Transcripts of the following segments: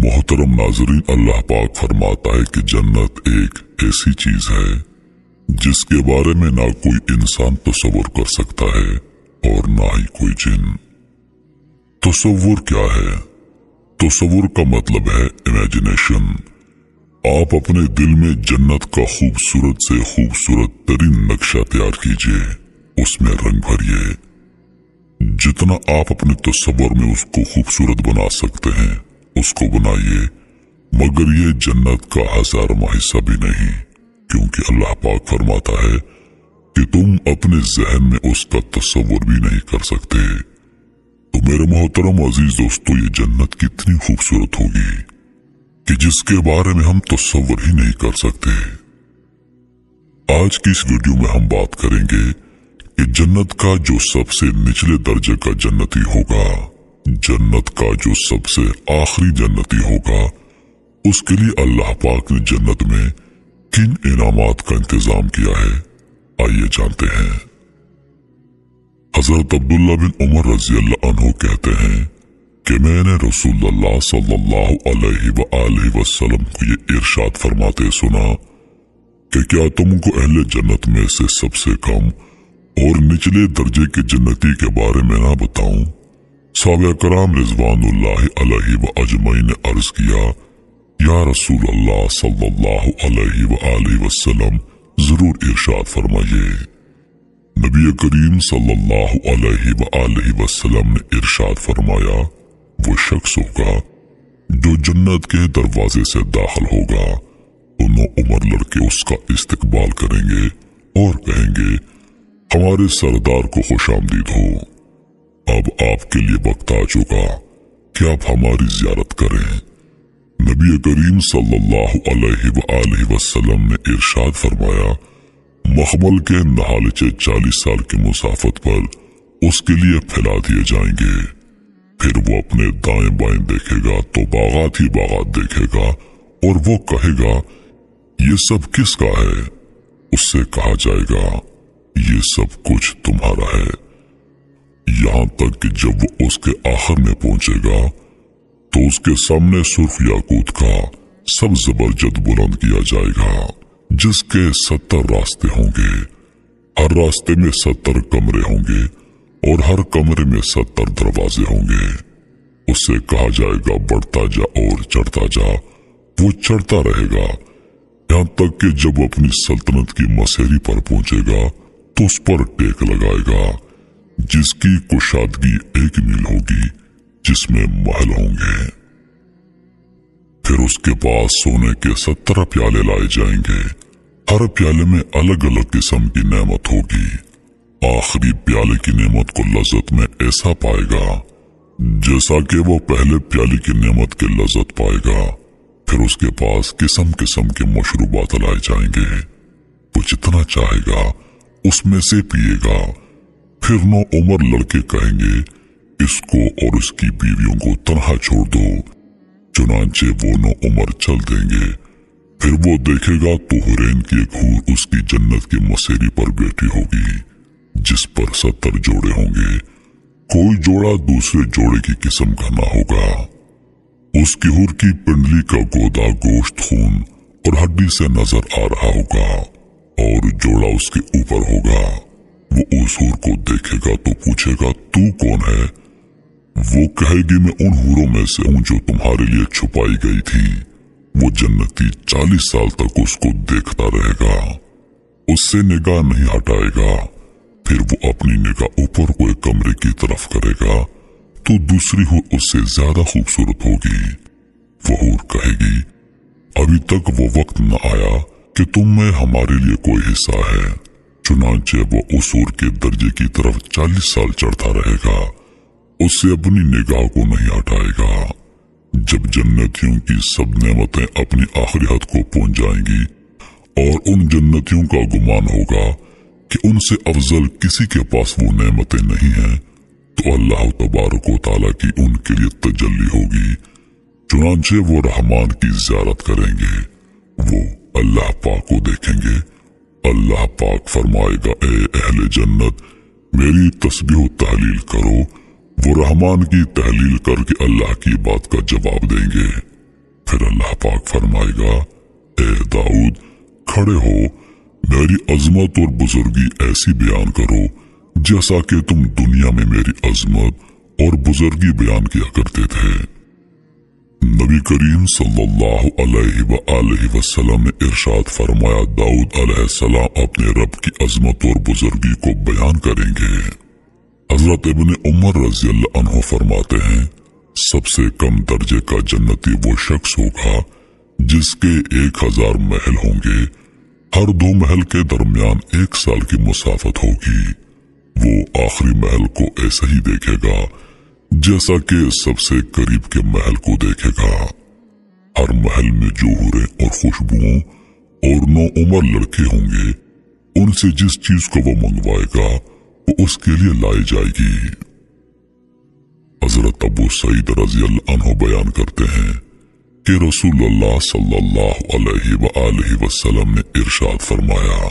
मोहतरम नाज़रीन, अल्लाह पाक फरमाता है कि जन्नत एक ऐसी चीज है जिसके बारे में ना कोई इंसान तसव्वुर कर सकता है और ना ही कोई जिन। तसव्वुर क्या है? तसव्वुर का मतलब है इमेजिनेशन। आप अपने दिल में जन्नत का खूबसूरत से खूबसूरत तरीन नक्शा तैयार कीजिए, उसमें रंग भरिए। जितना आप अपने तसव्वुर में उसको खूबसूरत बना सकते हैं उसको बनाइए, मगर ये जन्नत का 1000वां हिस्सा भी नहीं, क्योंकि अल्लाह पाक फरमाता है कि तुम अपने जहन में उसका तसव्वुर भी नहीं कर सकते। तो मेरे मोहतरम अजीज दोस्तों, ये जन्नत कितनी खूबसूरत होगी कि जिसके बारे में हम तसव्वुर ही नहीं कर सकते। आज की इस वीडियो में हम बात करेंगे कि जन्नत का जो सबसे निचले दर्जे का जन्नती होगा, जन्नत का जो सबसे आखिरी जन्नती होगा, उसके लिए अल्लाह पाक ने जन्नत में किन इनामात का इंतजाम किया है, आइए जानते हैं। हजरत अब्दुल्ला बिन उमर रजी अल्लाह अन्हु कहते हैं कि मैंने रसूलुल्लाह सल्लल्लाहु अलैहि वसल्लम को ये इरशाद फरमाते सुना कि क्या तुमको अहले जन्नत में से सबसे कम और निचले दर्जे के जन्नती के बारे में ना बताऊं? सहाबा कराम रिज़वानुल्लाहि अलैहि व अजमईन ने अर्ज किया, या रसूल अल्लाह सल्लल्लाहु अलैहि वसल्लम, जरूर इरशाद फरमाइए। नबी करीम सल्लल्लाहु अलैहि वसल्लम ने इरशाद फरमाया, वो शख्स होगा जो जन्नत के दरवाजे से दाखिल होगा तो 9 उम्र लड़के उसका इस्तकबाल करेंगे और कहेंगे, हमारे सरदार को खुशामदीद हो। अब आपके लिए वक्त आ चुका कि आप हमारी जियारत करें। नबी करीम सल्लल्लाहु अलैहि वसल्लम ने इरशाद फरमाया, मखमल के नहालिचे 40 साल की मुसाफत पर उसके लिए फैला दिए जाएंगे। फिर वो अपने दाएं बाएं देखेगा तो बागात ही बागात देखेगा और वो कहेगा, ये सब किसका है? उससे कहा जाएगा, ये सब कुछ तुम्हारा है। यहाँ तक कि जब वो उसके आखिर में पहुंचेगा तो उसके सामने सुर्ख याकूत का सब जबरजद बुलंद किया जाएगा, जिसके 70 रास्ते होंगे। हर रास्ते में 70 कमरे होंगे और हर कमरे में 70 दरवाजे होंगे। उससे कहा जाएगा, बढ़ता जा और चढ़ता जा। वो चढ़ता रहेगा यहाँ तक कि जब अपनी सल्तनत की मसेरी पर पहुंचेगा तो उस पर टेक लगाएगा, जिसकी कुशादगी 1 मील होगी, जिसमें महल होंगे। फिर उसके पास सोने के 70 प्याले लाए जाएंगे। हर प्याले में अलग अलग किस्म की नेमत होगी। आखिरी प्याले की नेमत को लज्जत में ऐसा पाएगा जैसा कि वो पहले प्याले की नेमत की लज्जत पाएगा। फिर उसके पास किस्म किस्म के मशरूबात लाए जाएंगे। वो जितना चाहेगा उसमें से पिएगा। फिर 9 उम्र लड़के कहेंगे, इसको और उसकी बीवियों को तन्हा छोड़ दो। चुनांचे वो 9 उम्र चल देंगे। फिर वो देखेगा तो हुरैन की एक हूर उसकी जन्नत की मसेरी पर बैठी होगी, जिस पर 70 जोड़े होंगे। कोई जोड़ा दूसरे जोड़े की किस्म का ना होगा। उसकी हूर की पिंडली का गोदा गोश्त, खून और हड्डी से नजर आ रहा होगा और जोड़ा उसके ऊपर होगा। वो उस हूर को देखेगा तो पूछेगा, तू कौन है? वो कहेगी, मैं उन हूरों में से हूं जो तुम्हारे लिए छुपाई गई थी। वो जन्नती 40 साल तक उसको देखता रहेगा, उससे निगाह नहीं हटाएगा। फिर वो अपनी निगाह ऊपर कोई कमरे की तरफ करेगा तो दूसरी हूर उससे ज्यादा खूबसूरत होगी। वो हूर कहेगी, अभी तक वो वक्त न आया कि तुम में हमारे लिए कोई हिस्सा है। चुनांचे वो उस हूर के दर्जे की तरफ 40 साल चढ़ता रहेगा, उससे अपनी निगाह को नहीं हटाएगा। जब जन्नतियों की सब नेमतें अपनी आखिरी हद को पहुंच जाएंगी और उन जन्नतियों का गुमान होगा कि उनसे अफजल किसी के पास वो नेमतें नहीं हैं, तो अल्लाह तबारक व तआला की उनके लिए तजल्ली होगी। चुनांचे वो रहमान की ज़ियारत करेंगे। वो अल्लाह पाक को देखेंगे। अल्लाह पाक फरमाएगा, ए अहले जन्नत, मेरी तस्बीह तहलील करो। वो रहमान की तहलील करके अल्लाह की बात का जवाब देंगे। پھر اللہ پاک فرمائے گا اے داؤد کھڑے ہو، میری عظمت اور بزرگی ایسی بیان کرو جیسا کہ تم دنیا میں میری عظمت اور بزرگی بیان کیا کرتے تھے۔ نبی کریم صلی اللہ علیہ وآلہ وسلم نے ارشاد فرمایا داؤد علیہ السلام اپنے رب کی عظمت اور بزرگی کو بیان کریں گے۔ حضرت ابن عمر رضی اللہ عنہ فرماتے ہیں سب سے کم درجے کا جنتی وہ شخص ہوگا جس کے 1000 محل ہوں گے، ہر 2 محل کے درمیان 1 سال کی مسافت ہوگی۔ وہ آخری محل کو ایسا ہی دیکھے گا جیسا کہ سب سے قریب کے محل کو دیکھے گا۔ ہر محل میں جوہریں اور خوشبوؤں اور 9 عمر لڑکے ہوں گے، ان سے جس چیز کو وہ منگوائے گا وہ اس کے لیے لائی جائے گی۔ حضرت ابو سعید رضی اللہ عنہ بیان کرتے ہیں کہ رسول اللہ صلی اللہ علیہ وآلہ وسلم نے ارشاد فرمایا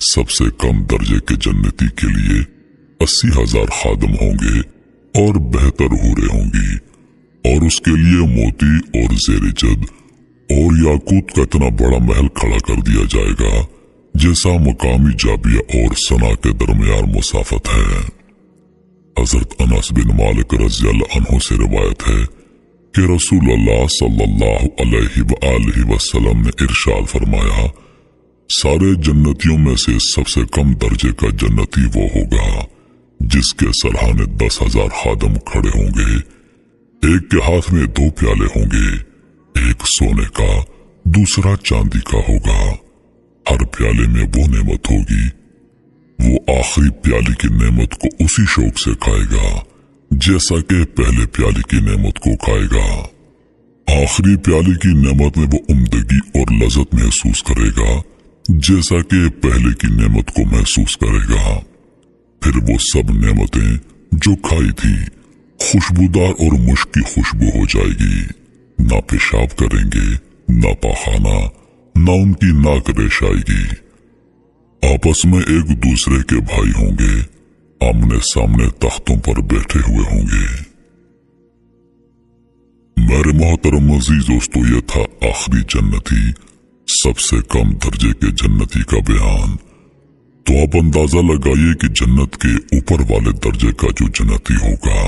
سب سے کم درجے کے جنتی کے لیے 80,000 خادم ہوں گے اور بہتر حوریں ہوں گی، اور اس کے لیے موتی اور زیر جد اور یاقوت کا اتنا بڑا محل کھڑا کر دیا جائے گا جیسا مقامی جابیہ اور سنا کے درمیان مسافت ہے۔ حضرت انس بن مالک رضی اللہ عنہ سے روایت ہے کہ رسول اللہ صلی اللہ علیہ وآلہ وسلم نے ارشاد فرمایا سارے جنتیوں میں سے سب سے کم درجے کا جنتی وہ ہوگا جس کے سرحانے 10,000 خادم کھڑے ہوں گے، ایک کے ہاتھ میں 2 پیالے ہوں گے، ایک سونے کا دوسرا چاندی کا ہوگا، ہر پیالے میں وہ نعمت ہوگی، وہ آخری پیالے کی نعمت کو اسی شوق سے کھائے گا جیسا کہ پہلے پیالے کی نعمت کو کھائے گا۔ آخری پیالے کی نعمت میں وہ عمدگی اور لذت محسوس کرے گا جیسا کہ پہلے کی نعمت کو محسوس کرے گا۔ پھر وہ سب نعمتیں جو کھائی تھی خوشبودار اور مشک کی خوشبو ہو جائے گی، نہ پیشاب کریں گے نہ پاخانہ، نہ ان کی ناک ریش آئے گی، آپس میں ایک دوسرے کے بھائی ہوں گے، آمنے سامنے تختوں پر بیٹھے ہوئے ہوں گے۔ میرے محترم عزیز دوستو، یہ تھا آخری جنتی سب سے کم درجے کے جنتی کا بیان۔ تو آپ اندازہ لگائیے کہ جنت کے اوپر والے درجے کا جو جنتی ہوگا،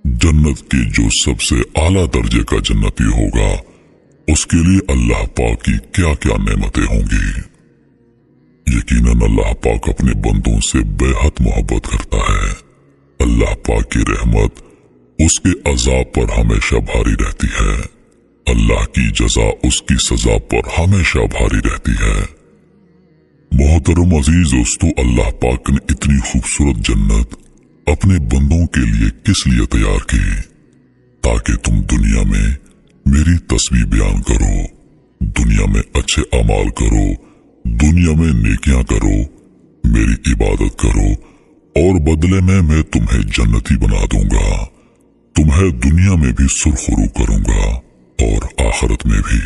جنت کے جو سب سے اعلیٰ درجے کا جنتی ہوگا، اس کے لیے اللہ پاک کی کیا کیا نعمتیں ہوں گی۔ یقیناً اللہ پاک اپنے بندوں سے بے حد محبت کرتا ہے۔ اللہ پاک کی رحمت اس کے عذاب پر ہمیشہ بھاری رہتی ہے، اللہ کی جزا اس کی سزا پر ہمیشہ بھاری رہتی ہے۔ محترم عزیز دوستو، اللہ پاک نے اتنی خوبصورت جنت اپنے بندوں کے لیے کس لیے تیار کی؟ تاکہ تم دنیا میں میری تسبیح بیان کرو، دنیا میں اچھے اعمال کرو، دنیا میں نیکیاں کرو، میری عبادت کرو، اور بدلے میں تمہیں جنتی بنا دوں گا، تمہیں دنیا میں بھی سرخرو کروں گا اور آخرت میں بھی۔